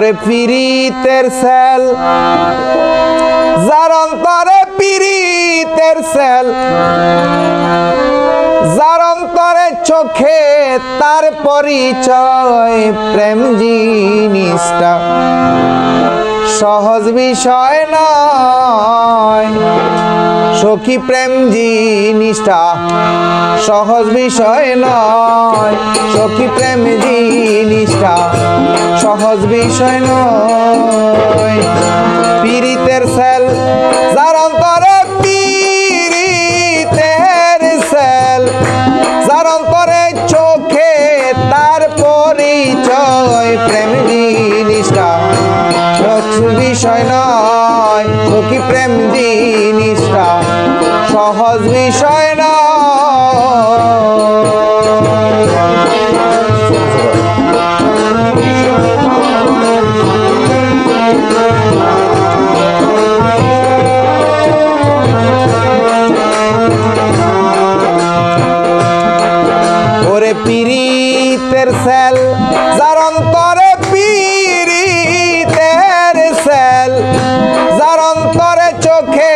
ওরে পীড়িতের সেল যার অন্তরে পীড়িতের সেল যার অন্তরে চোখে তার পরিচয় প্রেম জিনিসটা সহজ বিষয় নয় সখী প্রেম জিনিসটা সহজ বিষয় নয় সখী প্রেম জিনিসটা সহজ বিষয় নয় পীড়িতের সেল যার অন্তরে পীড়িতের সেল যার অন্তরে চোখে তার পরিচয় প্রেম জিনিসটা বিষয় নয় সখী প্রেম জিনিসটা সহজ বিষয় ওরে পীড়িতের সেল যার অন্তরে পীড়িতের সেল যার অন্তরে চোখে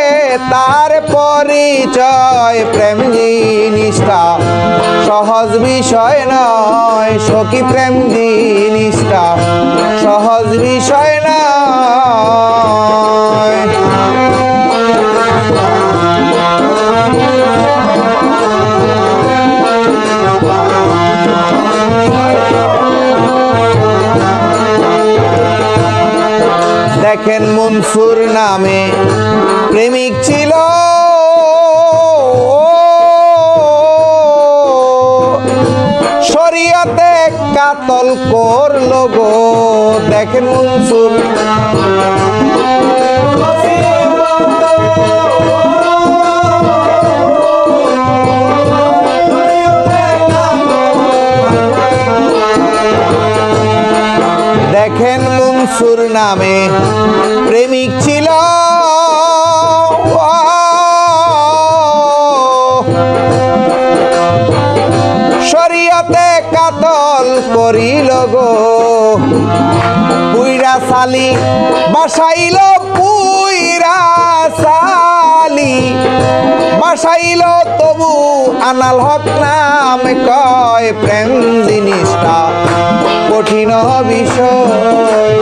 তার পরিচয় প্রেম জিনিসটা সহজ বিষয় নয় সখী প্রেম জিনিসটা সহজ বিষয় নয় দেখেন মনসুর নামে প্রেমিক ছিল শরীয়তে কাতল করলো গো দেখেন মনসুর দেখেন মনসুর নামে প্রেমিক ছিল শরীয়তে কাতল করিল গো পুইরা সালি বাসাইল পুইরা সালি বাসাইল তবু আনাল হক নাম কয় প্রেম জিনিসটা কঠিন বিষয়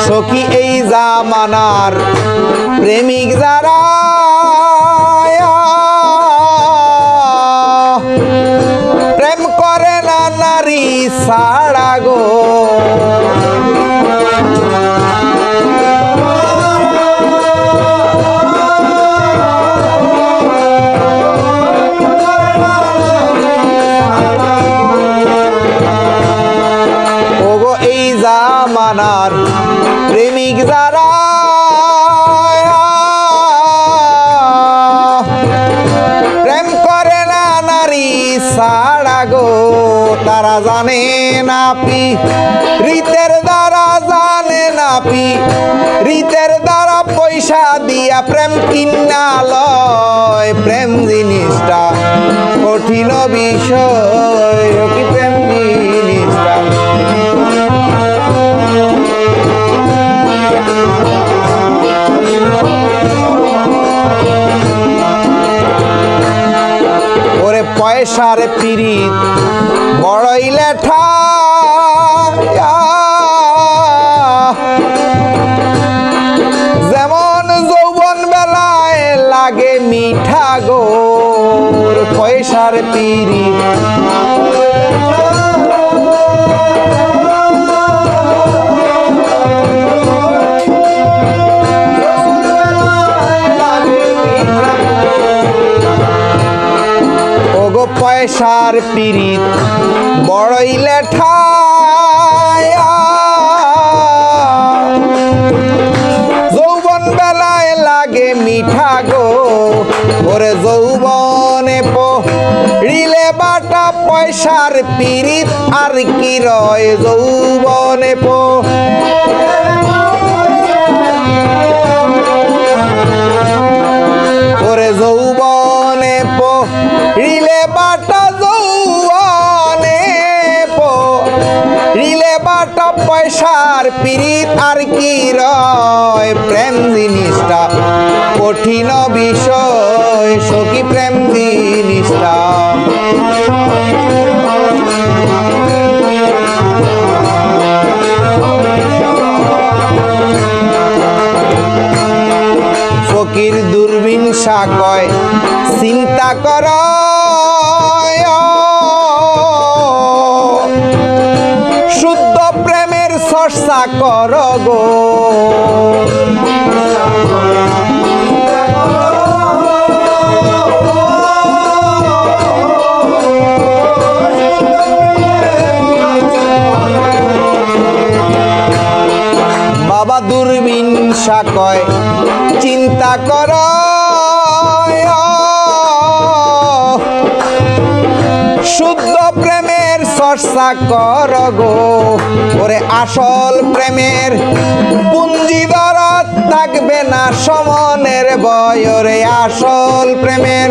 সখী এই জামানার প্রেমিক যারা প্রেম করে না নারী ছাড়া গো ওগো এই জামানার প্রেমিক যারা প্রেম করে না নারী ছাড়া গো তারা জানে না রীতের দ্বারা জানে না রীতের দ্বারা পয়সা দিয়া প্রেম কিনা লয় প্রেম জিনিসটা কঠিন বিষয় কি প্রেম জিনিসটা ওরে পয়সার পীড়িত বড়ই লেঠা যেমন যৌবন বেলায় লাগে মিঠা গো পয়সার পীড়িত পয়সার পীড়িত বড়ই লেঠা যৌবন বেলায় লাগে মিঠা গো ওরে যৌবনে পড়িলে বাটা পয়সার পীড়িত আর কি রয় যৌবনে পয়সার পীড়িত আর কি রয়, প্রেম জিনিসটা কঠিন বিষয়, সখী প্রেম জিনিসটা। ফকির দুর্বিনসা কয় চিন্তা কর, শুদ্ধ প্রেমের চর্চা কর গো। বাবা দুর্বিনসা কয় চিন্তা কর, শুদ্ধ প্রেমের চর্চা কর গো। ওরে আসল প্রেমের পুঞ্জিদরত থাকবে না সমনের বয়, ওরে আসল প্রেমের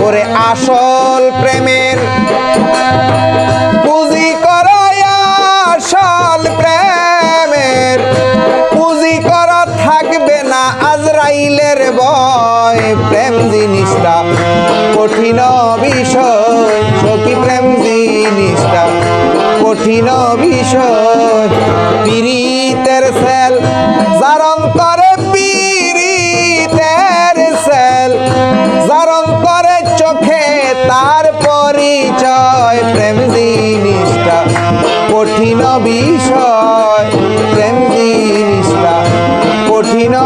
ওরে আসল প্রেমের পুঁজি কর, আসল প্রেমের পুঁজি কর থাকবে না আজরাইলের ভয়। প্রেম জিনিসটা কঠিন বিষয়, সখী প্রেম জিনিসটা কঠিন বিষয়। পীড়িতের সেল যার অন্তরে, পীড়িতের সেল যার অন্তরে চোখে তার পরিচয়। প্রেম জিনিসটা কঠিন বিষয়, প্রেম জিনিসটা কঠিন।